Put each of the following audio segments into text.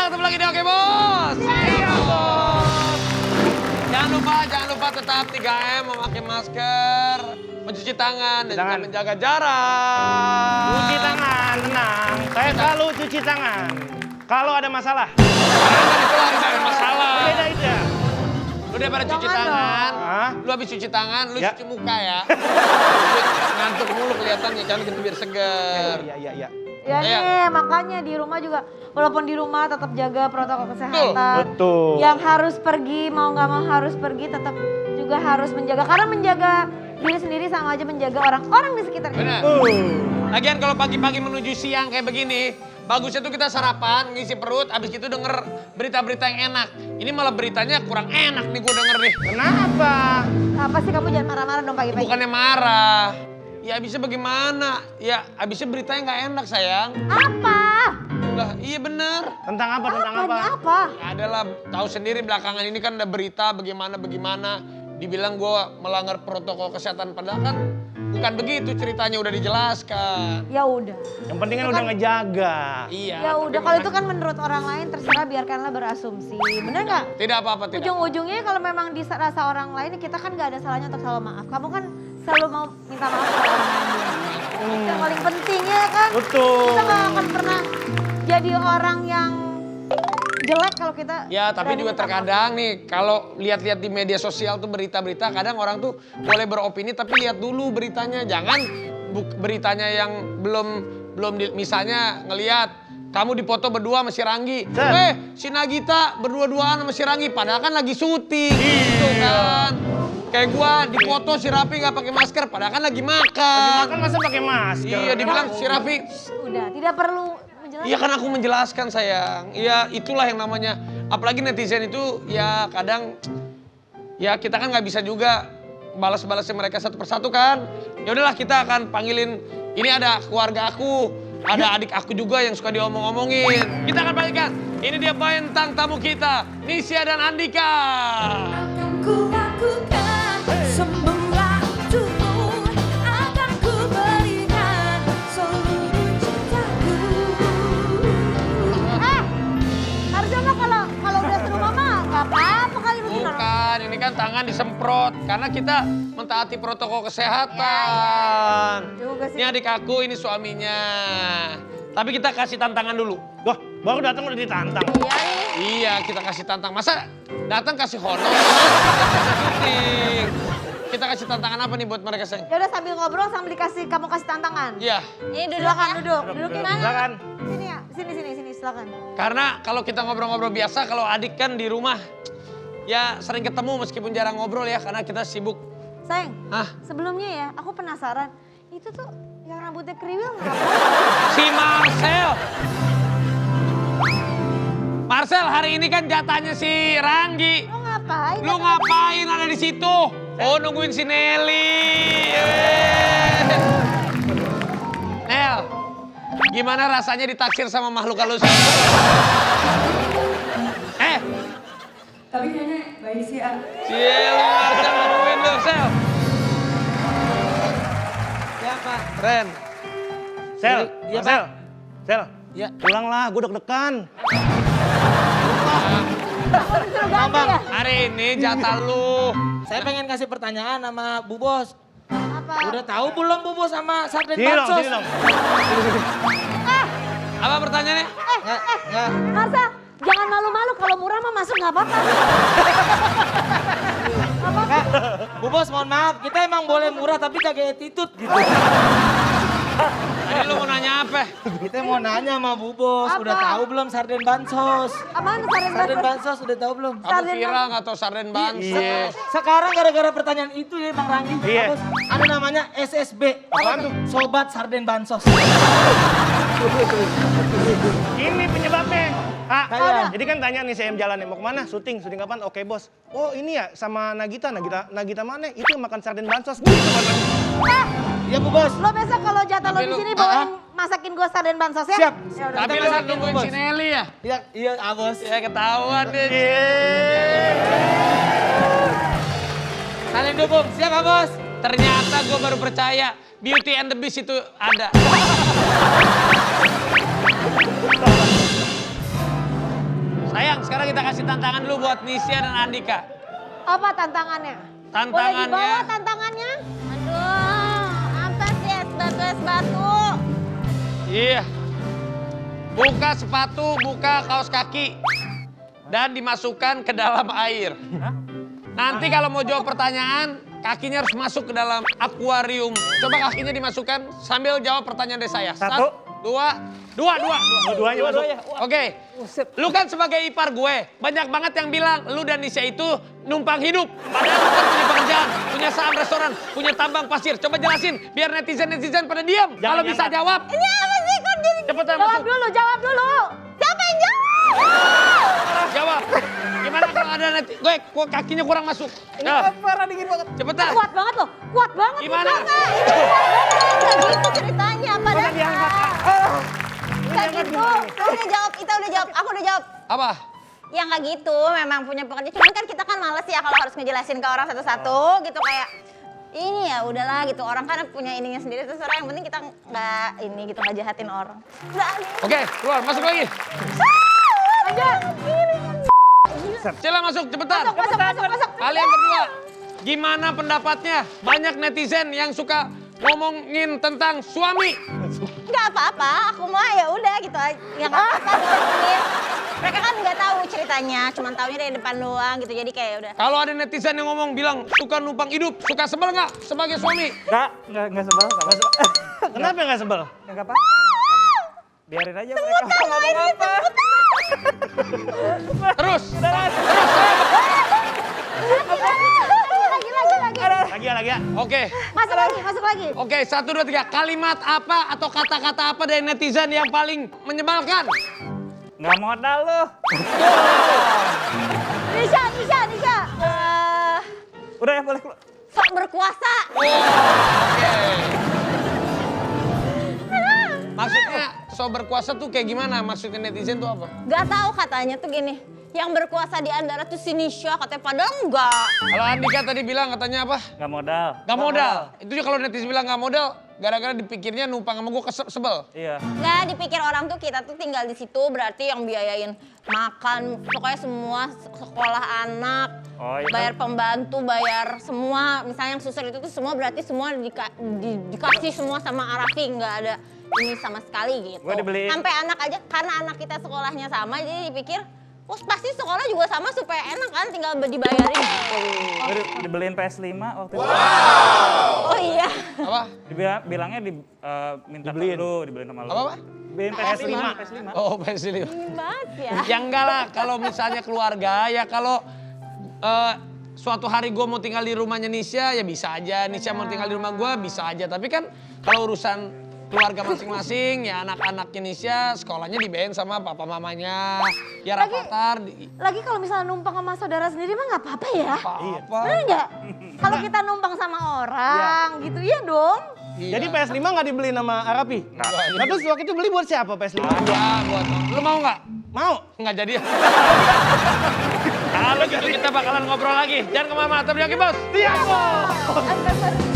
ketemu lagi di Oke Bos. Iya Bos. Jangan lupa tetap 3M, memakai masker, mencuci tangan, dan juga menjaga jarak. Cuci tangan, tenang. Saya selalu cuci tangan. Kalau ada masalah. Jangan itu lah, ada masalah. Beda itu ya. Lu daripada cuci tangan, Hah? lu habis cuci tangan, lu Ya. cuci muka ya. Ngantuk mulu kelihatannya, kan gitu biar seger. Iya. Ya nih, makanya di rumah juga, walaupun di rumah tetap jaga protokol kesehatan. Betul. Yang harus pergi, mau nggak mau harus pergi, tetap juga harus menjaga. Karena menjaga diri sendiri sama aja menjaga orang-orang di sekitar kita. Benar. Lagian kalau pagi-pagi menuju siang kayak begini, bagusnya tuh kita sarapan, ngisi perut, abis itu denger berita-berita yang enak. Ini malah beritanya kurang enak nih gue denger nih. Kenapa? Apa sih kamu jangan marah-marah dong pagi-pagi. Bukannya marah. Ya abisnya bagaimana? Ya abisnya beritanya nggak enak sayang. Apa? Lah iya bener. Tentang apa? Tentang apa? Apanya apa? Ya adalah tahu sendiri belakangan ini kan ada berita bagaimana. Dibilang gue melanggar protokol kesehatan. Padahal kan bukan begitu ceritanya udah dijelaskan. Ya udah. Yang penting kan udah ngejaga. Iya. Ya udah, kalau itu kan menurut orang lain terserah, biarkanlah berasumsi. Bener nggak? Tidak apa-apa, tidak. Ujung-ujungnya kalau memang dirasa orang lain, kita kan nggak ada salahnya untuk selalu maaf. Kamu kan selalu mau minta maaf ke orang lain. Yang paling pentingnya kan, Betul. kita nggak akan pernah jadi orang yang jelek kalau kita. Ya, tapi berani juga minta maaf. terkadang nih kalau lihat-lihat di media sosial tuh berita-berita, kadang orang tuh boleh beropini tapi lihat dulu beritanya. Jangan beritanya yang misalnya ngelihat kamu dipoto berdua sama si Ranggi. Si Nagita berdua-duaan sama si Ranggi, padahal kan lagi syuting. Gitu kan. Kayak gua dipoto si Raffi nggak pakai masker, padahal kan lagi makan. Makan masa pakai masker? Iya, dibilang si Raffi. Udah, tidak perlu menjelaskan. Iya kan aku menjelaskan sayang. Iya itulah yang namanya. Apalagi netizen itu ya kadang ya kita kan nggak bisa juga balas-balasnya mereka satu persatu kan. Ya udahlah kita akan panggilin. Ini ada keluarga aku, ada adik aku juga yang suka diomong-omongin. Kita akan panggilkan. Ini dia bintang tamu kita, Nisha dan Andika. Akan ku lakukan semua untukmu, akan ku berikan seluruh cintaku. Harusnya mah kalau udah seru mama nggak apa-apa kali begini. Bukan, ini kan tangan disemprot karena kita mentaati protokol kesehatan. Juga sih. Ini adik aku, ini suaminya. Tapi kita kasih tantangan dulu. Wah, baru datang udah ditantang. Iya nih. Iya, kita kasih tantang. Masa datang kasih honor? Kita kasih syuting. Kita kasih tantangan apa nih buat mereka, sayang? Ya udah, sambil ngobrol sambil kamu kasih tantangan. Iya, Ini silakan duduk. Duduk di mana? Silakan. Sini ya, sini silakan. karena kalau kita ngobrol-ngobrol biasa, kalau adik kan di rumah, ya sering ketemu meskipun jarang ngobrol ya, karena kita sibuk. Sayang, Hah? sebelumnya ya, aku penasaran. Itu tuh yang rambutnya kriwil ngapain? Si Marcel. Marcel, hari ini kan jatahnya si Ranggi. Lo ngapain? Lu ngapain ada di situ? Oh, nungguin si Nelly. Nel, gimana rasanya ditaksir sama makhluk halus? Tapi kayaknya baik sih, ah. Ciel, Marcel nungguin lu, Sel. Siapa? Ren. Sel, Iya, Sel. Sel. Iya. Pulanglah, gue deg-degan. Disuruh ganti ya? Hari ini jatah lu. Saya pengen kasih pertanyaan sama Bu Bos. Apa? Udah tahu belum Bu Bos sama sarden Sini dong, bansos? sini dong. Apa pertanyaannya? Nggak. Marsa, jangan malu-malu, kalau murah mah masuk nggak apa-apa. Kak, Bu Bos mohon maaf, kita emang boleh murah tapi jaga attitude gitu. Tadi lu mau nanya apa? Kita mau nanya sama Bu Bos, Apa? udah tahu belum sarden bansos? Apaan sarden Sarden bansos? bansos udah tahu belum? Kamu Sarden viral nggak tau sarden bansos? Iya. Sekarang gara-gara pertanyaan itu ya Bang Ranggi, Iya. Bos, ada namanya SSB. Apaan tuh? Sobat Sarden Bansos. Ini penyebabnya. Kak, Kayak. jadi kan tanya nih saya jalan nih, mau kemana? Syuting kapan? Oke bos. Oh ini ya sama Nagita mana? Itu yang makan sarden bansos. Gitu Bos. Iya Bu Bos. Lo besok kalau jatah lo Tapi di lu- sini bawain masakin gue sarden bansos ya? Siap. Ya udah. Tapi Kita lu masakin, nungguin Bos. si Nelly ya? Iya, Bos. Ya ketahuan deh. Saling dukung, siap Pak Bos? Ternyata gue baru percaya Beauty and the Beast itu ada. tantangan dulu buat Nisha dan Andika. Apa tantangannya? Tantangannya- Boleh dibawa tantangannya? Aduh, apa sih es batu? Iya. Buka sepatu, buka kaos kaki. Dan dimasukkan ke dalam air. Nanti kalau mau jawab pertanyaan, kakinya harus masuk ke dalam akuarium. Coba kakinya dimasukkan sambil jawab pertanyaan dari saya. Satu. Dua. Dua-duanya masuk. Oke, lu kan sebagai ipar gue, banyak banget yang bilang lu dan Nisha itu numpang hidup. Padahal lu kan punya pekerjaan, punya saham restoran, punya tambang pasir. Coba jelasin, biar netizen pada diam. Kalau bisa jawab. Ini apa sih kok jadi? Cepetan Jawab masuk. dulu, jawab dulu. Siapa yang jawab? Jawab. Gimana kalau ada gue kakinya kurang masuk? Jawab. Parah dingin banget. Cepetan. Kuat banget loh, kuat banget. Gimana? Nggak gitu ceritanya, padahal nggak gitu. Kita udah jawab, aku udah jawab. Apa? Ya nggak gitu, memang punya pekerjaan. Cuman kan kita kan males ya kalau harus ngejelasin ke orang satu-satu gitu kayak ini ya udahlah gitu. Orang kan punya ininya sendiri terserah. Yang penting kita nggak ini gitu nggak jahatin orang. Nggak. Oke, keluar, masuk lagi. Lanjut. Sila masuk, cepetan. Masuk. Kalian berdua, gimana pendapatnya? Banyak netizen yang suka ngomongin tentang suami. Nggak apa-apa, aku mah ya udah gitu aja. Ya nggak apa-apa ngomongin. Mereka kan nggak tahu ceritanya, cuman taunya dari depan doang gitu. Jadi kayak udah. Kalau ada netizen yang ngomong bilang suka numpang hidup, suka sebel nggak sebagai suami? Enggak sebel, enggak apa. Kenapa nggak sebel? Enggak apa. Biarin aja mereka mau ngomong apa. Terus. Lagi ya. Oke, Masuk lagi. oke, 1, 2, 3. Kalimat apa atau kata-kata apa dari netizen yang paling menyebalkan? Enggak modal lu. Nisha. Udah ya boleh keluar. Sok berkuasa. Maksudnya so berkuasa tuh kayak gimana? Maksudnya netizen tuh apa? Gak tahu katanya tuh gini. Yang berkuasa di antara tuh si Nisha katanya padahal enggak. Kalau Andika tadi bilang katanya apa? Enggak modal. Gak modal. Itu juga kalau netizen bilang gak modal, gara-gara dipikirnya numpang sama gue sebel. Iya. Nggak dipikir orang tuh kita tuh tinggal di situ berarti yang biayain makan, pokoknya semua sekolah anak, Oh, iya. bayar pembantu, bayar semua. Misalnya yang susur itu tuh semua berarti semua dikasih semua sama Arafi, nggak ada ini sama sekali gitu. Gua dibeliin. Sampai anak aja karena anak kita sekolahnya sama jadi dipikir, oh pasti sekolah juga sama supaya enak kan tinggal dibayarin gitu. Gua dibeliin PS5 waktu itu. Oh iya. Apa? Bilangnya minta Dibeliin. dibeliin sama lu. Apa? Beliin PS5. Oh, pensil. Dingin banget ya. Ya enggak lah, kalau misalnya keluarga, ya kalau suatu hari gue mau tinggal di rumahnya Nisha, ya bisa aja. Nisha mau tinggal di rumah gue, bisa aja. Tapi kan kalau urusan keluarga masing-masing, ya anak-anaknya Nisha sekolahnya dibayarin sama papa mamanya. Ya Rafathar. Lagi kalau misalnya numpang sama saudara sendiri mah nggak apa-apa ya. Apa? Bener nggak? Kalau kita numpang sama orang gitu, iya dong. Iya. Jadi PS5 nggak dibeli sama Arapi? Nah, terus waktu itu beli buat siapa PS5? Ya, buat lu mau nggak? Mau? Nggak jadi ya. Kalau gitu kita bakalan ngobrol lagi. Jangan kemana-mana, tapi lagi bos. Siap, Bos.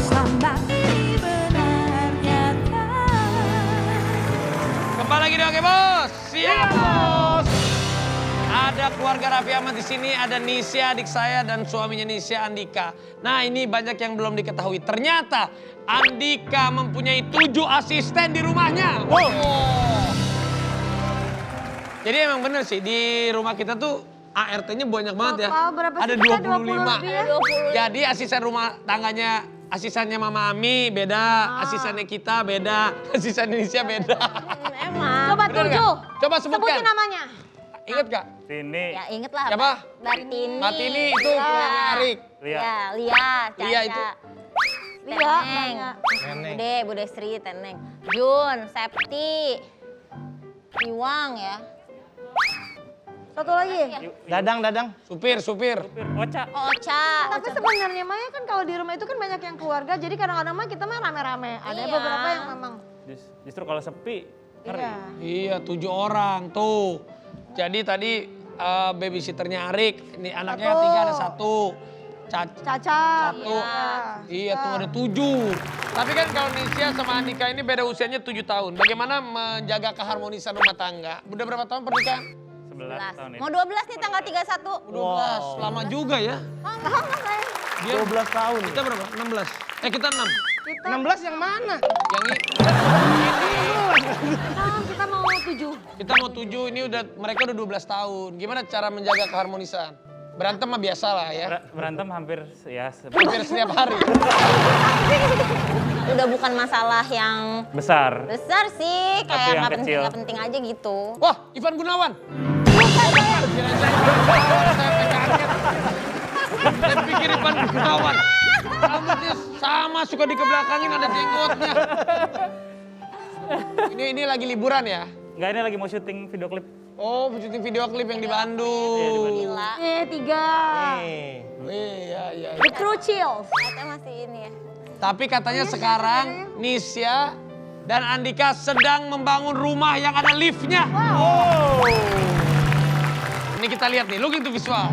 Sampai benar nyata. Kembali lagi di Oke Bos. Siap bos. Ada keluarga Raffi Ahmad di sini, ada Nisha adik saya dan suaminya Nisha Andika. Nah ini banyak yang belum diketahui. Ternyata Andika mempunyai 7 asisten di rumahnya. Wow. Jadi emang bener sih di rumah kita tuh ART-nya banyak banget ya. Total berapa sih Ada kita? 25. 20 lebih ya? Jadi asisten rumah tangganya, asistennya Mama Ami beda, asistennya kita beda, asisten Nisha beda. Emang. Coba Bener 7. nggak? Coba sebutkan. Sebutin namanya. Ingat gak? Sini. Ya inget lah. Siapa? Martini. Martini itu punya Arik. Lihat. Ya, Lia, Caca. Lia itu. Lia, Teneng. Neneng. Bude Sri, Teneng. Jun, Septi. Iwang ya. Satu lagi. Dadang. Supir. Oca. Ocha. Tapi sebenarnya Maya kan kalau di rumah itu kan banyak yang keluarga, jadi kadang-kadang mah kita mah rame-rame. Ada Iya. beberapa yang memang. Justru kalau sepi, ngeri. Iya. Iya 7 orang tuh. Jadi tadi babysitternya Arik, ini anaknya Satu. 3 ada 1. Caca. Satu. Iya tuh ada 7. Tapi kan kalau Nisha sama Andika ini beda usianya 7 tahun. Bagaimana menjaga keharmonisan rumah tangga? Udah berapa tahun pernikahan? 11 tahun ya. Mau 12 nih tanggal 31. 12, lama juga ya. Lama saya. Dia 12 tahun. Kita berapa? 16. Kita 6. 16 yang mana? Yang ini. Kita mau 7. Kita mau 7, ini mereka udah 12 tahun. Gimana cara menjaga keharmonisan? Berantem mah biasa lah ya. Berantem hampir ya Hampir setiap hari. Udah bukan masalah yang besar. besar sih, Tapi kayak yang nggak penting, kecil. nggak penting aja gitu. Wah, Ivan Gunawan. Saya kaget. Saya pikir Ivan Gunawan. Rambutnya sama, suka dikebelakangin, ada jenggotnya. Ini lagi liburan ya? Enggak, ini lagi mau syuting video klip. Oh, syuting video klip yang di Bandung. Gila. 3. Iya. The Crew Chills. Ternyata masih ini ya. Tapi katanya sekarang Nisha dan Andika sedang membangun rumah yang ada liftnya. Oh. Ini kita lihat nih, look into visual.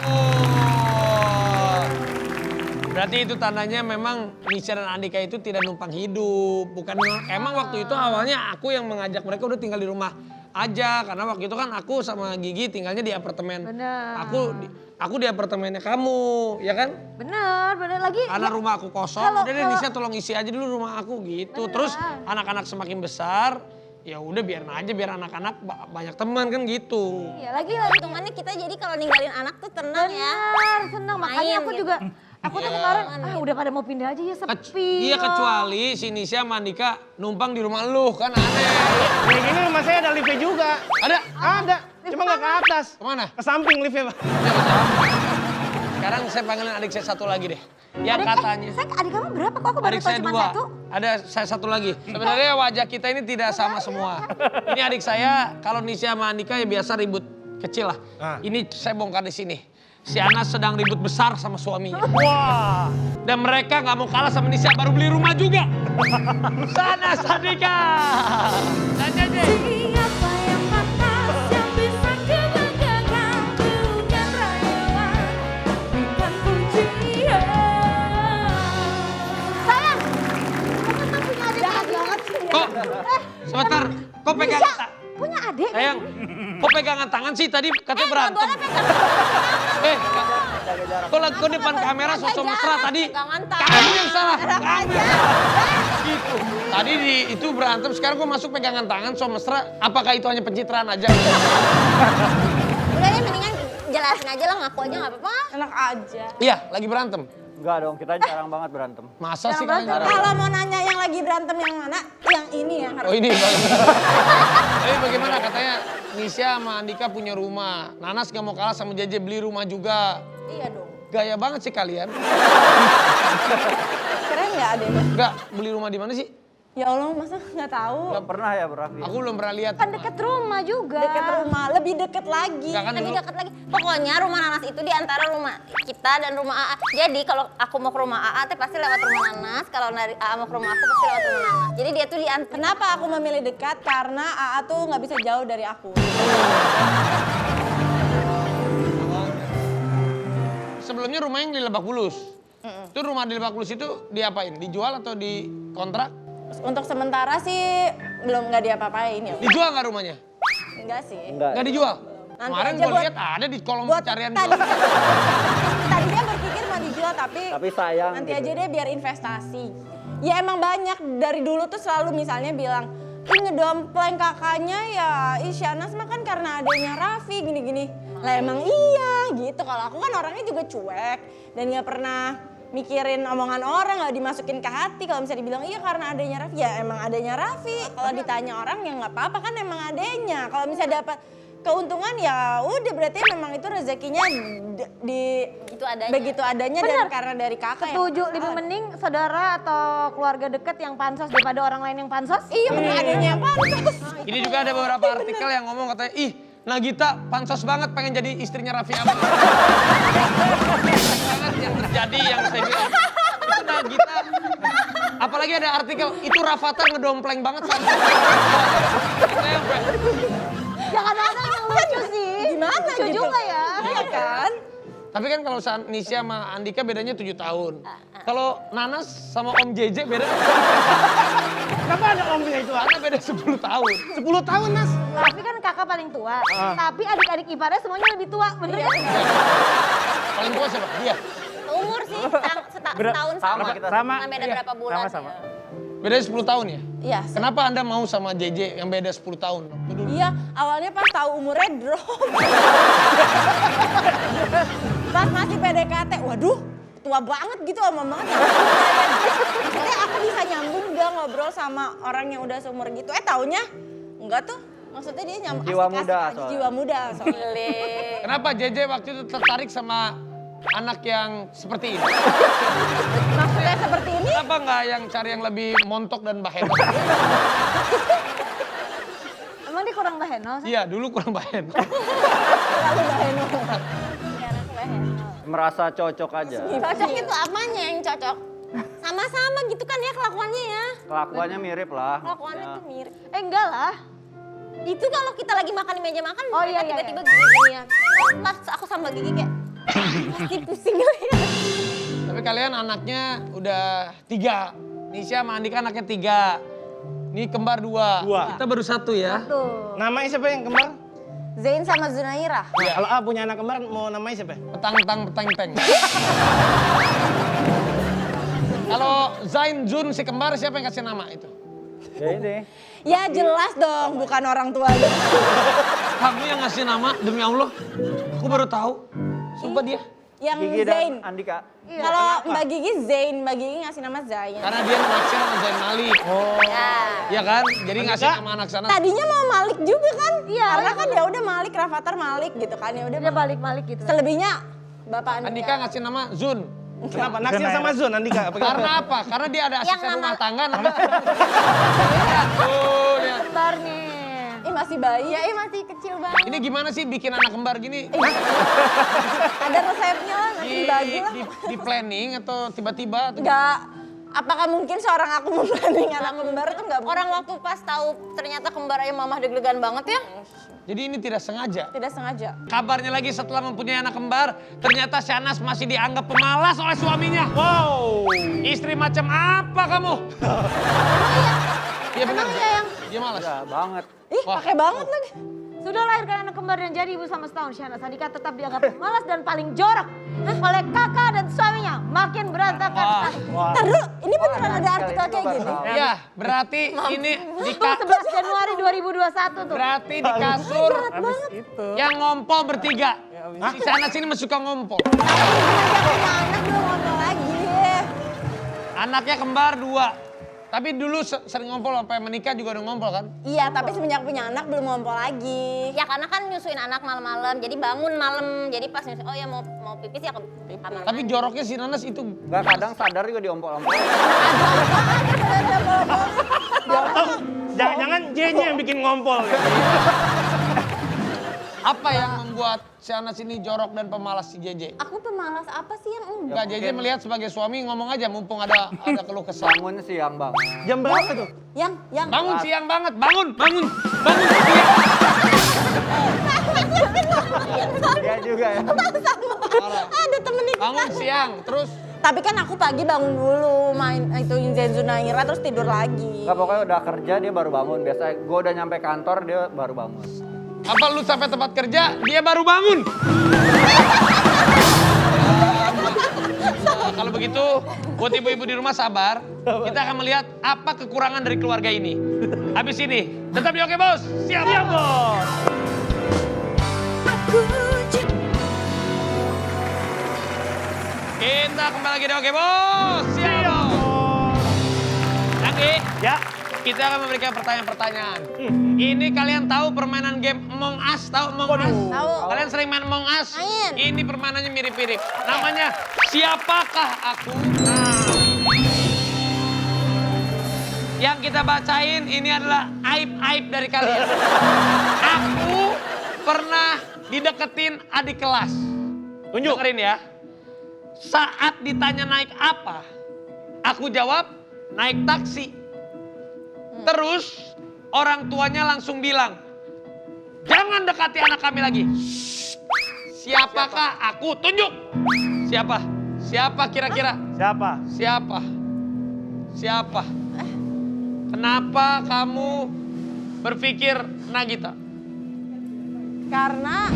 Oh. Berarti itu tandanya memang Nisha dan Andika itu tidak numpang hidup. Bukan emang waktu itu awalnya aku yang mengajak mereka udah tinggal di rumah aja. Karena waktu itu kan aku sama Gigi tinggalnya di apartemen. Bener. Aku di apartemennya kamu, ya kan? Bener lagi. Karena ya, rumah aku kosong, kalau- udah deh kalau- Nisha tolong isi aja dulu rumah aku gitu. Bener. Terus anak-anak semakin besar, ya udah biarin aja biar anak-anak banyak teman kan gitu. Iya, lagi. Hitungannya kita jadi kalau ninggalin anak tuh tenang ya. Bener, senang. Makanya Main aku gitu. juga, aku tuh kemarin, udah pada mau pindah aja ya, sepi. Iya kecuali si Nisha sama Andika numpang di rumah lu kan aneh. Yang ini rumah saya ada liftnya juga. Ada? Ada, cuma nggak ke atas. Kemana? Ke samping liftnya, Pak. Sekarang saya panggilin adik saya satu lagi deh. Yang katanya. Adik kamu berapa? Kok aku baru Adik tahu saya cuma 2, 1? ada saya satu lagi. Sebenarnya wajah kita ini tidak sama semua. Ini adik saya, kalau Nisha sama Andika ya biasa ribut kecil lah. Ah. Ini saya bongkar di sini. Si Anas sedang ribut besar sama suaminya. Wah. Dan mereka nggak mau kalah sama Nisha, baru beli rumah juga. Sana Andika. Dan Jeje. Siapa yang pantas yang bisa kebanggakan dunia rayuan bukan pujian. Sayang, kamu tuh punya adik banget sih. Kok? Sebentar, kok pegang Punya adik? sayang, kok pegangan tangan sih tadi katanya berantem. Kok depan kamera sosok mesra tadi? Pegangan tangan. Kamu yang salah. Enak Kamu aja. yang salah. Gitu. Tadi itu berantem, sekarang kok masuk pegangan tangan so mesra. Apakah itu hanya pencitraan aja? Udah ya mendingan jelasin aja lah, ngaku aja nggak apa-apa. Enak aja. Iya, lagi berantem. Enggak dong, kita jarang banget berantem. Masa sih kalian jarang? Kalau mau nanya yang lagi berantem yang mana, yang ini yang harus. Oh ini. Tapi bagaimana katanya Nisha sama Andika punya rumah. Nanas gak mau kalah sama Jeje beli rumah juga. Iya dong. Gaya banget sih kalian. Keren nggak ada? Enggak, beli rumah di mana sih? Ya Allah, masa nggak tahu? Enggak pernah ya, Raffi? Aku belum pernah lihat. Kan deket rumah juga. Deket rumah, lebih deket lagi. Enggak kan Lebih dulu. dekat lagi. Pokoknya rumah Nanas itu di antara rumah kita dan rumah AA. Jadi kalau aku mau ke rumah AA teh pasti lewat rumah Nanas. Kalau dari AA mau ke rumah aku pasti lewat rumah Nanas. Jadi dia tuh di antara. Kenapa aku memilih dekat? Karena AA tuh nggak bisa jauh dari aku. Sebelumnya rumah yang di Lebak Bulus. Itu rumah di Lebak Bulus itu diapain? Dijual atau dikontrak? Untuk sementara sih belum nggak diapa-apain ya. Dijual nggak rumahnya? Enggak sih. Enggak. Nggak dijual? Nanti Kemarin aja gue buat- lihat ada di kolom Buat pencarian. tadinya berpikir mau dijual tapi sayang nanti gitu. aja deh biar investasi. Ya emang banyak dari dulu tuh selalu misalnya bilang, ih ngedompleng kakaknya ya, ih Syanas mah kan karena adanya Raffi gini-gini. Lah emang iya gitu, kalau aku kan orangnya juga cuek dan gak pernah mikirin omongan orang, gak dimasukin ke hati. Kalau misalnya dibilang iya karena adanya Raffi, ya emang adanya Raffi. Kalau ditanya orang ya nggak apa-apa kan emang adanya. Kalau misalnya dapat keuntungan ya udah berarti memang itu rezekinya Itu adanya. begitu adanya dan Bener. karena dari kakak ya. Setuju, lebih mending saudara atau keluarga dekat yang pansos daripada orang lain yang pansos. Iya bener adanya yang pantas. Ini juga ada beberapa artikel yang ngomong katanya, ih Nagita pansos banget pengen jadi istrinya Raffi Ahmad. Banget yang terjadi yang saya bilang. Itu Nagita. Apalagi ada artikel, itu Rafathar ngedompleng banget sama. Jangan ada yang lucu sih. Gimana Lucu gitu? juga ya. Iya kan? Tapi kan kalau Nisha sama Andika bedanya 7 tahun. Kalau Nanas sama Om JJ beda. Kenapa ada omnya itu? Karena beda 10 tahun. 10 tahun, Nas. Tapi kan kakak paling tua. Tapi adik-adik iparnya semuanya lebih tua, bener kan? Paling tua siapa? Dia. Umur sih setahun sama. Sama, Beda iya, berapa bulan. sama-sama. ya. Bedanya 10 tahun ya? Iya. Kenapa Anda mau sama JJ yang beda 10 tahun? Waktu dulu. Iya, awalnya pas tahu umurnya drop. Pas masih PDKT, waduh tua banget gitu sama banget. Maksudnya aku bisa nyambung gak ngobrol sama orang yang udah seumur gitu. Taunya enggak tuh. Maksudnya dia nyambung Jiwa asik-asik muda aja, soalnya. jiwa muda soalnya. Kenapa JJ waktu itu tertarik sama anak yang seperti ini? Maksudnya seperti ini, Kenapa nggak yang cari yang lebih montok dan baheno? Emang dia kurang baheno? Iya, dulu kurang baheno. terlalu baheno. Merasa cocok aja. Cocok itu apanya yang cocok? Sama-sama gitu kan ya kelakuannya ya. Kelakuannya mirip lah. Kelakuannya maksudnya. tuh mirip. Enggak lah. Itu kalau kita lagi makan di meja makan, Oh, mereka iya, iya, tiba-tiba gini-ginian. Pas aku sama Gigi kayak pasti pusing ngeliat. Tapi kalian anaknya udah 3. Nisha sama Andika anaknya 3. Ini kembar 2. Dua. Kita baru 1 ya. Tuh. Namanya siapa yang kembar? Zain sama Zunaira. Ya, kalau A punya anak kembar mau namanya siapa? Petang-tang. Kalau Zain, Jun si kembar siapa yang kasih nama itu? Ya ini. Ya jelas dong, bukan orang tuanya. Kamu yang ngasih nama demi Allah. Aku baru tahu. Sumpah dia. Yang Gigi Zain. dan Andika. Kalau Mbak Gigi Zain, Mbak Gigi ngasih nama Zain. Karena dia naksir sama Zain Malik. Ya. Iya kan? Jadi ngasih nama anak sana. Tadinya mau Malik juga kan? Iya. Karena kan ya udah Malik, Rafathar Malik gitu kan ya udah. Dia balik-balik gitu. Selebihnya Bapak Andika. Andika ngasih nama Zun. Kenapa? Naksir sama Zun, Andika. Apa Karena apa? Karena dia ada Yang asisten nama- rumah tangga namanya. Lihat tuh, lihat. Kembar nih. Ih masih bayi. Ya, masih kecil banget. Ini gimana sih bikin anak kembar gini? Ada resepnya lah, nanti dibagi lah. Di planning atau tiba-tiba? Atau Enggak. Apakah mungkin seorang aku membanding anak kembar itu enggak Orang waktu pas tahu ternyata kembar aja mamah deg-degan banget ya. Jadi ini tidak sengaja. tidak sengaja. Kabarnya lagi setelah mempunyai anak kembar, ternyata Shanas masih dianggap pemalas oleh suaminya. Wow. Istri macam apa kamu? Iya benar. Dia malas. Ya banget. Ih, Wah. pakai banget lagi. Sudah lahirkan anak kembar dan jadi ibu sama setahun. Shanas Andika tetap dianggap pemalas dan paling jorok oleh kakak dan suaminya. Makin berantakan. Wah. Ntar dulu, ini beneran ada artikel kayak gini. Ya, berarti ini di Tuh 11 Januari 2021 tuh. berarti di kasur Habis itu. yang ngompol bertiga. Si Shanas ini masih suka ngompol. Tapi semenjak punya anak belum ngomong lagi. Anaknya kembar 2. Tapi dulu sering ngompol sampai menikah juga udah ngompol kan? Iya, tapi semenjak punya anak belum ngompol lagi. Ya karena kan nyusuin anak malam-malam, jadi bangun malam. Jadi pas nyusuin, oh ya mau pipis ya ke kamar. Tapi joroknya si Nanas itu Enggak, kadang sadar juga diompol-ompol. Jangan-jangan JJ yang bikin ngompol. apa yang membuat si Anas ini jorok dan pemalas si JJ? Aku pemalas apa sih yang enggak? Enggak, JJ melihat sebagai suami ngomong aja mumpung ada keluh kesah. Bangun siang banget. Jam berapa tuh? Yang Bangun siang banget, bangun siang. Iya juga ya. ada temen itu. Bangun siang, terus Tapi kan aku pagi bangun dulu, main ituin Zain Zunaira terus tidur lagi. Enggak, pokoknya udah kerja dia baru bangun. Biasa gue udah nyampe kantor dia baru bangun. apa lu sampai tempat kerja, dia baru bangun. Nah, kalau begitu, buat ibu-ibu di rumah sabar. Kita akan melihat apa kekurangan dari keluarga ini. Habis ini, tetap di Oke Bos. Siap, siap Bos. Kita kembali lagi di Oke Bos. Siap Bos. Nanti, Ya. kita akan memberikan pertanyaan-pertanyaan. Ini kalian tahu permainan game Among Us? Tahu Among Us? Tahu. Kalian sering main Among Us? Main. Ini permainannya mirip-mirip. Namanya Siapakah Aku? Nah. Yang kita bacain ini adalah aib-aib dari kalian. Aku pernah dideketin adik kelas. Tunjuk. Dengerin ya. Saat ditanya naik apa, aku jawab naik taksi. Terus orang tuanya langsung bilang, jangan dekati anak kami lagi. Siapakah aku? Tunjuk. Siapa? Siapa kira-kira? Siapa? Siapa? Siapa? Kenapa kamu berpikir Nagita? Karena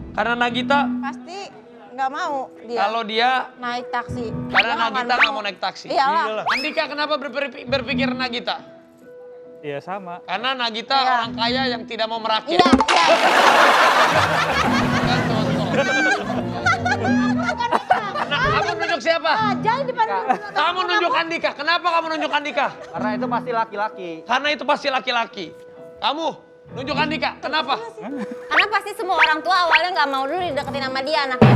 Karena Nagita, pasti nggak mau dia kalau dia, naik taksi. karena Dia Nagita nggak mau naik taksi. Iyalah. Andika kenapa berpikir Nagita? Iya sama. Karena Nagita Iya. orang kaya yang tidak mau merakit. Iya, iya. Kan cocok. Nah, kamu nunjuk siapa? Jangan depan Kamu nunjuk Andika. Kenapa kamu nunjuk Andika? Karena itu pasti laki-laki. Karena itu pasti laki-laki. Kamu nunjuk Andika. Kenapa? Karena pasti semua orang tua awalnya nggak mau dulu dideketin sama dia anaknya.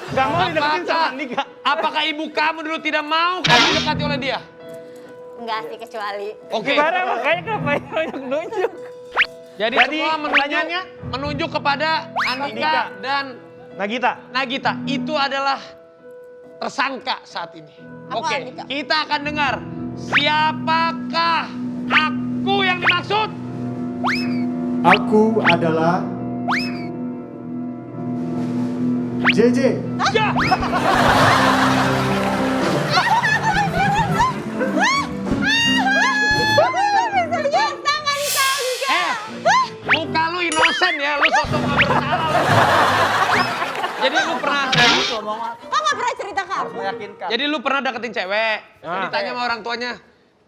Gak mau dideketin sama Andika. Apakah ibu kamu dulu tidak mau kamu didekati oleh dia? Enggak sih kecuali. Oke. Gimana makanya kenapa nunjuk? Jadi semua pertanyaannya? menunjuk kepada Andika Andika. dan Nagita. Nagita. Itu adalah tersangka saat ini. Apa, Oke, Andika? kita akan dengar siapakah aku yang dimaksud? Aku adalah JJ. Ya. Muka lu inosen ya, lu sosok nggak bersalah. Lu. Jadi lu pernah, Kok nggak pernah cerita ke aku? Meyakinkan. jadi lu pernah deketin cewek, Ah. ditanya sama orang tuanya,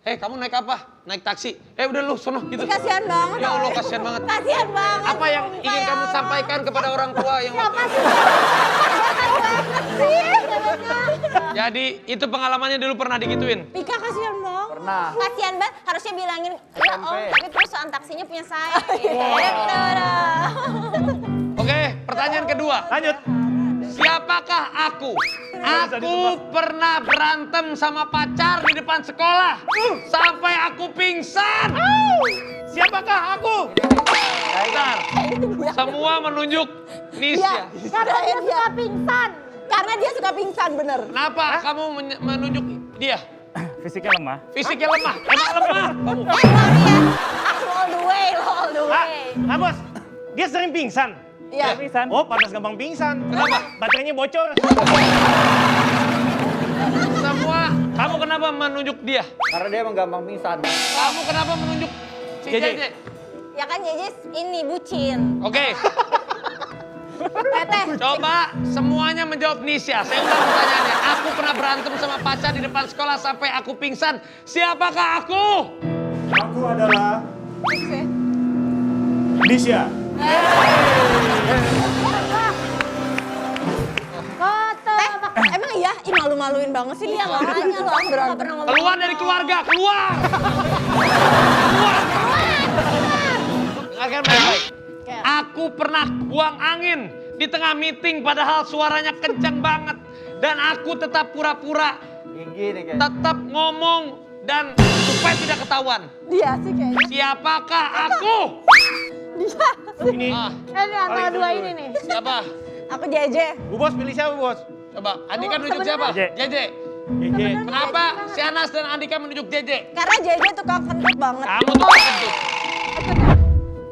kamu naik apa? Naik taksi. Udah lu sono gitu. Kasihan banget. Ya Allah, kasihan banget. Kasihan banget. Apa yang ingin kamu sampaikan kepada orang tua yang Jadi itu pengalamannya dulu pernah digituin. Pika kasihan banget. Pernah. Kasihan banget, harusnya bilangin, ya om, SMP. tapi perusahaan taksinya punya saya. Oke, pertanyaan kedua. Lanjut. Siapakah aku? Aku pernah berantem sama pacar di depan sekolah. Sampai aku pingsan. Siapakah aku? Bentar. Semua menunjuk Nisya. Karena dia suka pingsan. Karena dia suka pingsan, bener. Kenapa kamu menunjuk dia? Fisiknya lemah. Fisiknya lemah. Emang lemah kamu? Aku all the way, lo all the way. Bos. Dia sering pingsan. Iya. Pingsan. Oh, pantas gampang pingsan. Kenapa? Baterainya bocor. Semua, kamu kenapa menunjuk dia? Karena dia emang gampang pingsan. Kamu kenapa menunjuk si JJ? JJ? Ya kan JJ ini bucin. Oke. Coba semuanya menjawab Nisya. Saya ulang pertanyaannya. Aku pernah berantem sama pacar di depan sekolah sampai aku pingsan. Siapakah aku? Aku adalah Nisya. Emang iya? Ih, malu-maluin banget sih dia. Makanya lo aku gak pernah ngomong. Keluar dari keluarga, keluar! Keluar! Dengarkan baik-baik. Aku pernah buang angin di tengah meeting padahal suaranya kencang banget. Dan aku tetap pura-pura, Gigi nih kayaknya. tetap ngomong dan supaya tidak ketahuan. Dia sih kayaknya. Siapakah aku? Ini. Ini antara dua ini nih. Siapa? Aku JJ. Bu Bos pilih siapa, Bos? Coba, Andika menunjuk siapa? JJ. JJ. JJ. Kenapa si Anas dan Andika menunjuk JJ? Karena JJ tukang kentut banget. Kamu tuh kentut.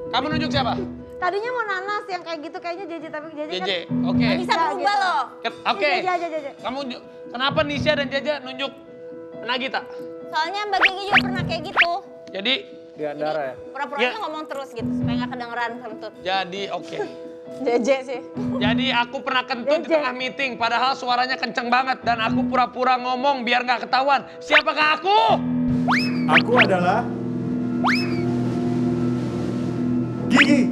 Kamu nunjuk siapa? Tadinya mau nanas yang kayak gitu kayaknya JJ tapi JJ JJ. kan. Oke. Bisa berubah loh. Oke. JJ aja JJ. Kamu kenapa Nisya dan Jaja nunjuk Nagita? Soalnya Mbak Gigi juga pernah kayak gitu. Jadi Di antara ya. Pura-pura Ya. aja ngomong terus gitu, supaya gak kedengeran kentut. oke. JJ sih. Jadi aku pernah kentut di tengah meeting padahal suaranya kenceng banget dan aku pura-pura ngomong biar nggak ketahuan. Siapakah aku? Aku adalah Gigi.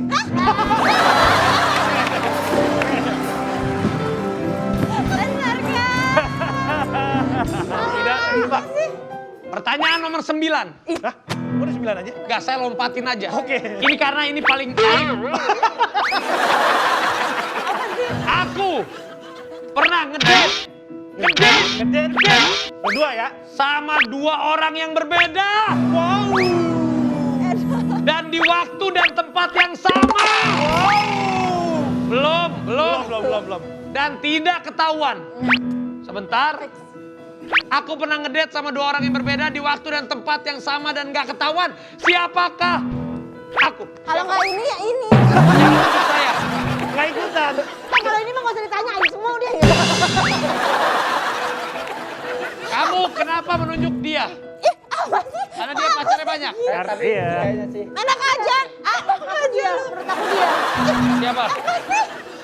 Benar kan? Tidak, Pak. Pertanyaan nomor 9. Hah? Udah 9 aja? Nggak, saya lompatin aja. Oke. Ini karena ini paling Aku pernah ngedate Ngeden. Berdua ya? sama 2 orang yang berbeda. Wow. Dan di waktu dan tempat yang sama. Wow. Belum. Belum. Dan tidak ketahuan. Sebentar. Aku pernah ngedate sama 2 orang yang berbeda di waktu dan tempat yang sama dan gak ketahuan. Siapakah aku? Kalau nggak ini ya ini. Yang menunjuk saya. Nggak ikutan. Kalau dia gitu. Kamu kenapa menunjuk dia? Ih, apa sih? Karena dia pacarnya banyak. Tapi Iya. kayaknya sih. Anak aja. Anak aja. Menurut aku dia. Siapa?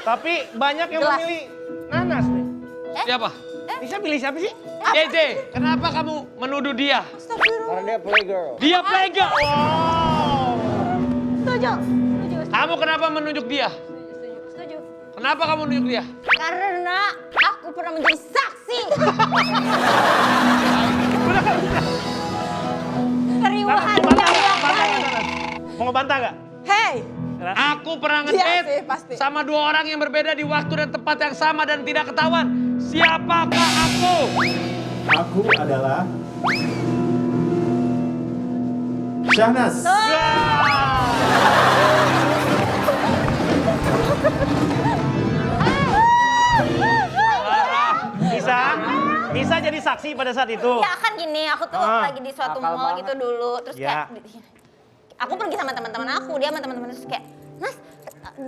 Tapi banyak yang Jelas. memilih Nanas nih. Siapa? Bisa pilih siapa sih? JJ, kenapa kamu menuduh dia? Karena dia playgirl. Dia playgirl. Setuju. Setuju. Kamu kenapa menunjuk dia? Setuju. Kenapa kamu menunjuk dia? Karena aku pernah menjadi saksi. Keriuhan yang baik. Mau ngebantah nggak? Hey. Aku pernah Iya sih, ngedate pasti. sama 2 orang yang berbeda di waktu dan tempat yang sama dan tidak ketahuan. Siapakah aku? Aku adalah Syahnas. Bisa jadi saksi pada saat itu. Ya kan gini, aku tuh lagi di suatu Akal mall banget. gitu dulu, terus Ya. kayak aku pergi sama teman-teman aku, dia sama teman-teman terus kayak, Nas,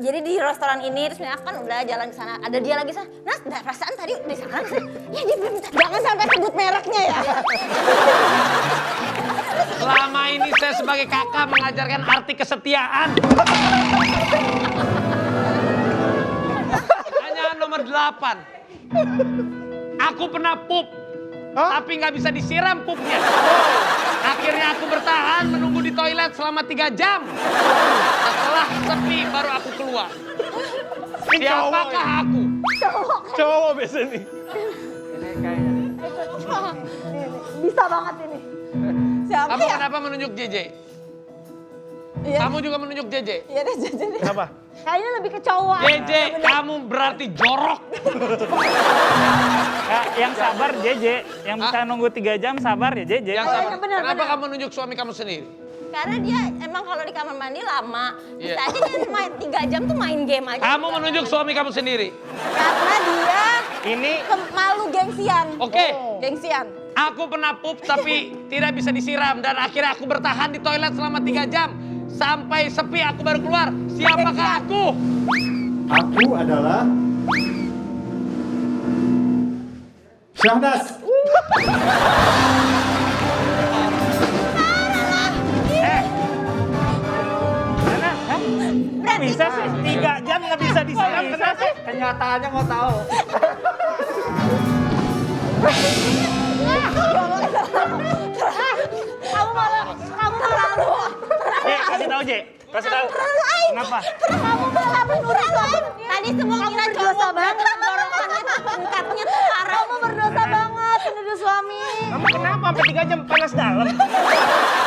jadi di restoran ini terus aku kan udah jalan ke sana, ada dia lagi sana, Nas, perasaan tadi di sana, ya dia belum, Jangan sampai sebut mereknya ya. Selama ini saya sebagai kakak mengajarkan arti kesetiaan. Pertanyaan nomor 8. Aku pernah pup, tapi nggak bisa disiram pupnya. Akhirnya aku bertahan menunggu di toilet selama 3 jam. Setelah sepi baru aku keluar. Siapakah aku? Cowok biasanya nih. Ini kayaknya nih. Bisa banget ini. Siapa Kamu ya? kenapa menunjuk JJ? Iya. Kamu juga menunjuk JJ? Iya deh, jajan deh. Kenapa? Kayaknya lebih ke cowok. JJ, kamu berarti jorok. Ya, yang sabar JJ, yang bisa nunggu 3 jam sabar ya JJ. Yang Oh, sabar. iya, benar, Kenapa benar. kamu menunjuk suami kamu sendiri? karena dia emang kalau di kamar mandi lama, bisa Iya. aja dia main 3 jam tuh main game aja. Kamu menunjuk suami kamu sendiri. Karena dia Ini malu gengsian. Oke. Gengsian. Aku pernah pup tapi tidak bisa disiram dan akhirnya aku bertahan di toilet selama 3 jam. Sampai sepi aku baru keluar. Siapakah aku? Aku adalah Syahnas. Kok bisa sih? 3 jam nggak bisa disiram. Bisa sih? Kenyataannya mau tahu. Kamu terlalu. Kasih tahu, J. Kasih tahu. Kenapa? Kamu malah menuduh suami. Tadi semua kira berdosa banget. Jorokannya tuh tingkatnya tuh parah. Kamu berdosa banget menuduh suami. Kamu kenapa sampai 3 jam panas dalam?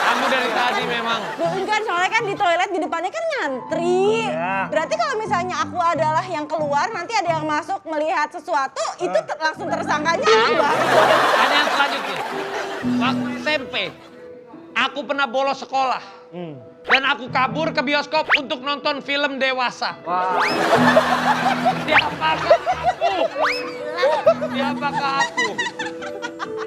Kamu dari tadi memang. Dulu kan soalnya kan di toilet di depannya kan ngantri. Iya. Berarti kalau misalnya aku adalah yang keluar, nanti ada yang masuk melihat sesuatu, itu langsung tersangkanya abang. Pertanyaan selanjutnya. Waktu SMP, aku pernah bolos sekolah. Dan aku kabur ke bioskop untuk nonton film dewasa. Wah, Siapakah aku? Siapakah aku?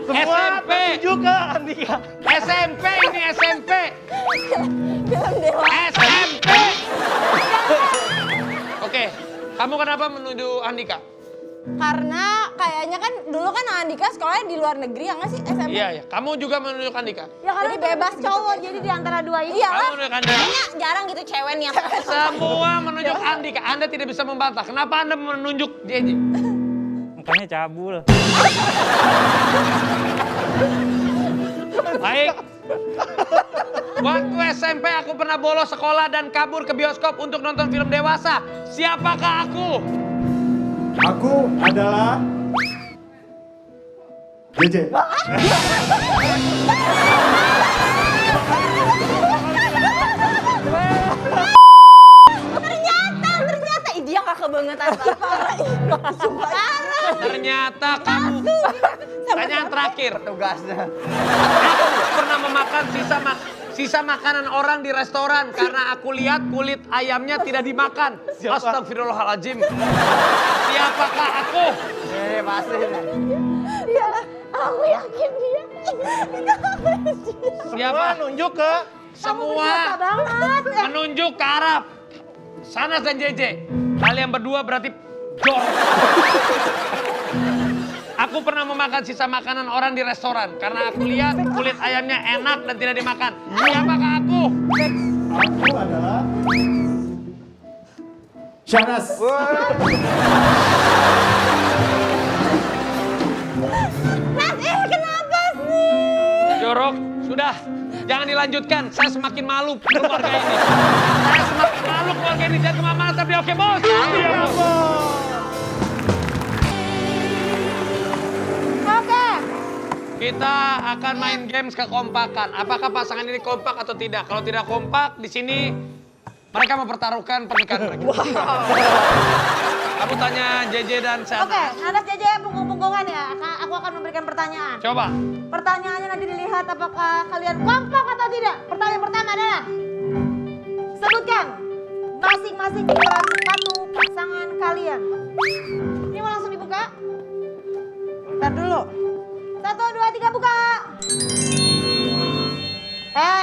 Semua SMP. tertuju ke Andika. SMP ini SMP. Film dewa. SMP. Oke, kamu kenapa menuduh Andika? Karena kayaknya kan dulu kan Andika sekolahnya di luar negeri ya nggak sih SMP? Iya, ya. Kamu juga menuduh Andika. Ya karena Jadi itu bebas cowok gitu. jadi di antara dua ini. Iya Kamu lah. menuduh Andika. Kayaknya jarang gitu cewek nih yang Semua menunjuk Andika. Anda tidak bisa membantah. Kenapa Anda menunjuk JJ? Mukanya cabul. Baik. Waktu SMP aku pernah bolos sekolah dan kabur ke bioskop untuk nonton film dewasa. Siapakah aku? Aku adalah JJ. ternyata ih, dia gak kebangetan parah. Ternyata kamu. Pertanyaan terakhir. tugasnya. Aku pernah memakan sisa makanan orang di restoran karena aku lihat kulit ayamnya tidak dimakan. Astagfirullahaladzim. Siapakah aku? Ini pasti nih. Iya, aku yakin dia. Siapa? Nunjuk ke Semua Banget. menunjuk ke arah Sanas dan JJ. Kalian berdua berarti Jor. Aku pernah memakan sisa makanan orang di restoran karena aku lihat kulit ayamnya enak dan tidak dimakan. Siapakah aku? Aku adalah Syahnas. Kenapa sih? Jorok, sudah. Jangan dilanjutkan. Saya semakin malu keluarga ini. Saya semakin malu keluarga ini. Jangan kemana-mana tapi oke bos. Iya bos. Oke. Kita akan main games kekompakan. Apakah pasangan ini kompak atau tidak? Kalau tidak kompak, di sini mereka mempertaruhkan pernikahan mereka. Kamu tanya JJ dan Syahnas. Oke, anak JJ punggung-punggungan ya. Aku akan memberikan pertanyaan. Coba. Pertanyaannya nanti dilihat apakah kalian kompak atau tidak. Pertanyaan pertama adalah, sebutkan masing-masing ukuran sepatu pasangan kalian. Ini mau langsung dibuka? Ntar dulu. 1, 2, 3 buka.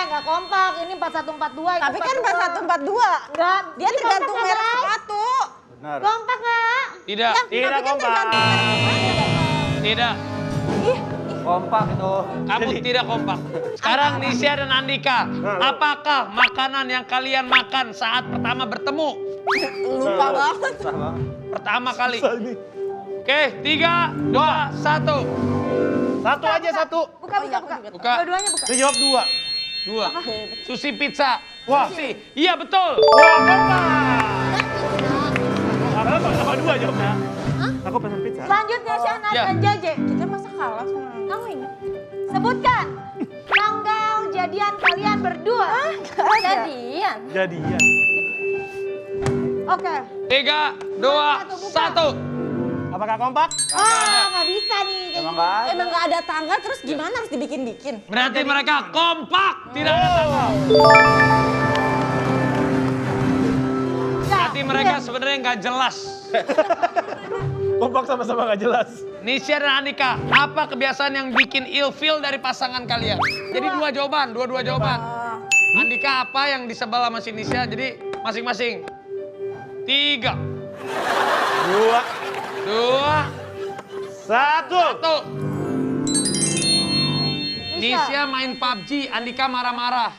Nggak kompak. Ini 4142. Tapi kan 4142. Enggak. Dia Ini tergantung kompak merek nggak, guys? sepatu. Benar. Kompak nggak? Tidak. Tidak Tapi kan kompak. tergantung merek sepatu. Tidak. Kompak itu. Kamu tidak kompak. Sekarang Nisha dan Andika, apakah makanan yang kalian makan saat pertama bertemu? Lupa banget. Susah banget. Pertama kali. Oke, 3, 2, 1. Satu aja satu. Buka, buka, buka. Buka. Dua-duanya buka. Dia jawab 2. 2. Sushi pizza. Wah. Sushi. Iya betul. Wah, kompak. Apa 2 jawabnya? Aku pesan pizza. Selanjutnya Syahnas Ya. dan JJ. Kita masa kalah sama kamu ini? Sebutkan tanggal jadian kalian berdua. Jadian. Jadian. Oke. 3, 2, 1. Apakah kompak? Nggak bisa nih. Emang nggak ada. Emang gak ada tanggal terus gimana harus dibikin-bikin? Berarti mereka kompak. Tidak ada tanggal. Berarti mereka sebenarnya nggak jelas. Kompak sama-sama nggak jelas. Nisha dan Andika, apa kebiasaan yang bikin ilfeel dari pasangan kalian? Jadi dua jawaban. Andika apa yang disebel sama si Nisha? Jadi masing-masing. 3, 2, 2, 1. 1. Nisha main PUBG, Andika marah-marah.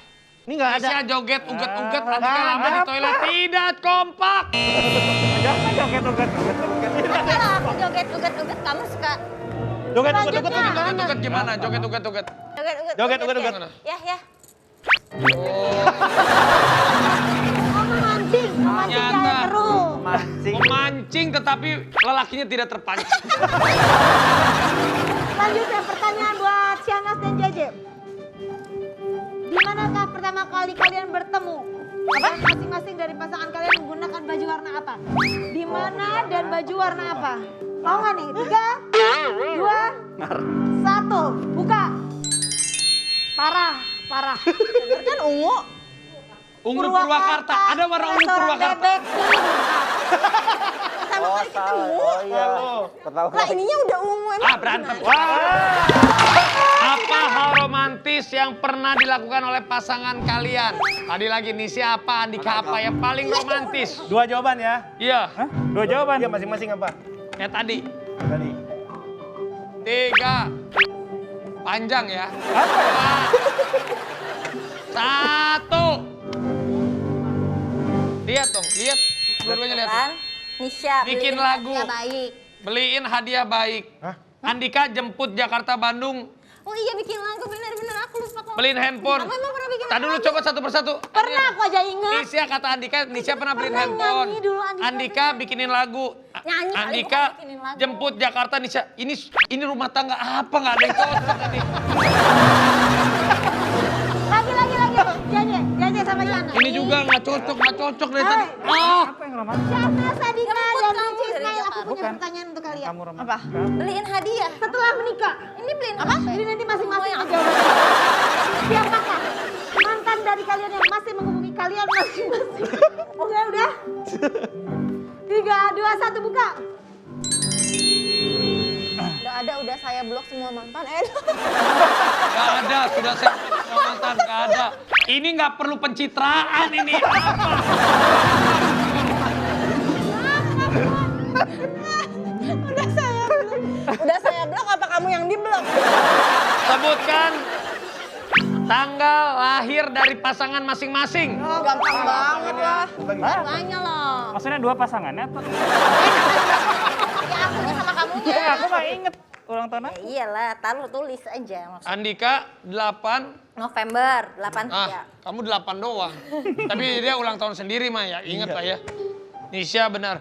Ini nggak ada. Nisha joget uget-uget, Andika lama di toilet. Tidak kompak. Kalau aku joget uget-uget, kamu suka Joget. Joget-uget gimana? Joget-uget. joget Joget. Ya. Memancing Ternyata. kayak terus. Mancing. Memancing tetapi lelakinya tidak terpancing. Selanjutnya pertanyaan buat Syahnas dan JJ. Di manakah pertama kali kalian bertemu? Dan masing-masing dari pasangan kalian menggunakan baju warna apa? Di mana dan baju warna apa? Mau nggak nih? 3, 2, 1. Buka. Parah. Bener kan ungu? Ungu Purwakarta. Ada warna ungu Restoran Purwakarta. bebek. Pertama kali ketemu. Oh iya. Pertama Lah ininya udah ungu emang. Berantem. gimana? Apa hal romantis yang pernah dilakukan oleh pasangan kalian? Tadi lagi Nisha apa, Andika apa yang paling romantis? 2 jawaban ya. Iya, Hah? 2 jawaban. Iya masing-masing apa? kayak tadi. Tadi. 3. Panjang ya. Apa ya? 1. Lihat dong, lihat. Dua-duanya lihat. kan? Nisha Bikin beliin lagu. hadiah baik. Beliin hadiah baik. Hah? Andika jemput Jakarta Bandung. Oh iya bikin lagu bener-bener aku lupa kok. Beliin handphone. Kamu emang pernah bikin Tadi dulu coba satu persatu. Pernah aku aja ingat. Nisha kata Andika, Nisha pernah beliin Pernah handphone. nyanyi dulu, Andika bikinin lagu. Nyanyi kali, Andika bukan bikinin lagu. jemput Jakarta Nisha. Ini rumah tangga apa nggak ada yang cocok ini. Lagi. JJ sama Syahnas. Ini juga nggak cocok dari tadi. Hai. Oh, Apa yang romantis? Syahnas, Andika, Jemput dan kamu Nici dari Ismail. Aku Jakarta. punya Bukan. pertanyaan untuk kalian. Kamu romantis. Apa? Beliin hadiah. Setelah menikah, Ini beliin apa? jadi nanti masing-masing Oh, yang menjawab. Siapakah mantan dari kalian yang masih menghubungi kalian masing-masing? Oke, udah. 3, 2, 1, buka. Udah saya blok semua mantan. nggak ada. Sudah saya sama mantan, nggak ada. Ini nggak perlu pencitraan ini. Apa? Udah saya blok apa kamu yang diblok? Sebutkan tanggal lahir dari pasangan masing-masing. Oh, gampang banget lah. Tanya loh. Maksudnya 2 pasangannya atau? Ya akunya sama kamunya. Ya, aku nggak inget ulang tahun aku. Iyalah, taruh tulis aja maksudnya. Andika 8. November 8 ya. Kamu 8 doang. Tapi dia ulang tahun sendiri mah ya, inget lah ya. Nisha benar.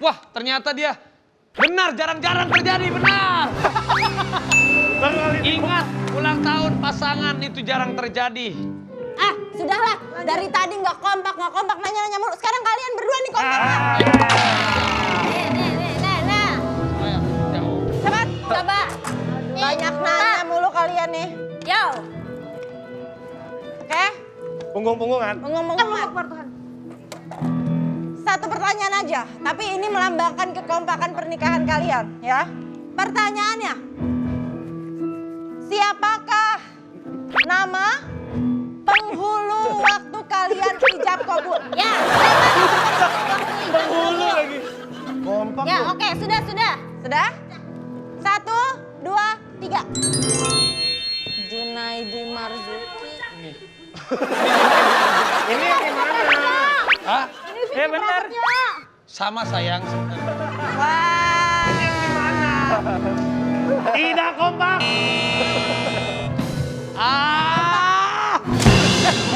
Wah, ternyata dia benar, jarang-jarang terjadi, benar. Ingat, ulang tahun pasangan itu jarang terjadi. Ah, sudahlah. Dari tadi nggak kompak, nanya-nanya mulu. Sekarang kalian berdua nih kompak. Nah. Ayo, jauh. Cepat, coba. Banyak nanya mulu kalian nih. Yo. Oke? Punggung-punggungan. Ngomong-ngomong. Satu pertanyaan aja, tapi ini melambangkan kekompakan pernikahan kalian, ya. Pertanyaannya, siapakah nama penghulu waktu kalian ijab kabul? Ya. Penghulu lagi. Kompak Ya, tuh. oke, sudah. Sudah? 1, 2, 3. Junaidi Marzuki. Ini yang gimana? Hah? Ya benar. Sama sayang. Wah. Tidak kompak. Ah!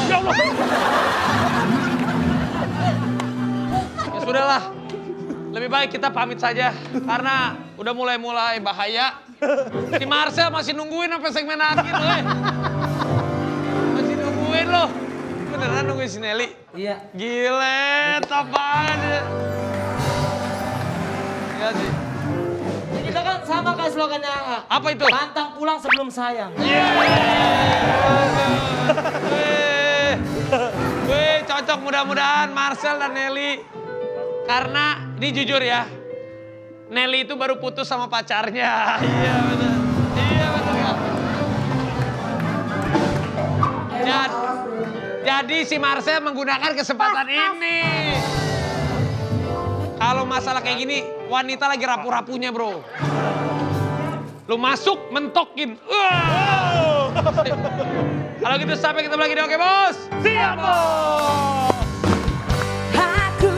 Ya Allah. Ya sudahlah. Lebih baik kita pamit saja karena udah mulai bahaya. Si Marcel masih nungguin sampai segmen akhir loh. Masih nungguin loh. Beneran nungguin si Nelly? Iya. Gile, top banget ya. Iya sih. Kita kan sama kayak slogannya AA. Apa itu? Pantang pulang sebelum sayang. Wih, cocok mudah-mudahan Marcel dan Nelly. Karena ini jujur ya, Nelly itu baru putus sama pacarnya. Iya betul. Iya betul ya. Jadi si Marcel menggunakan kesempatan ini. Kalau masalah kayak gini, wanita lagi rapu-rapunya bro. Lu masuk, mentokin. Kalau gitu sampai ketemu lagi di Oke Bos. Siap Bos.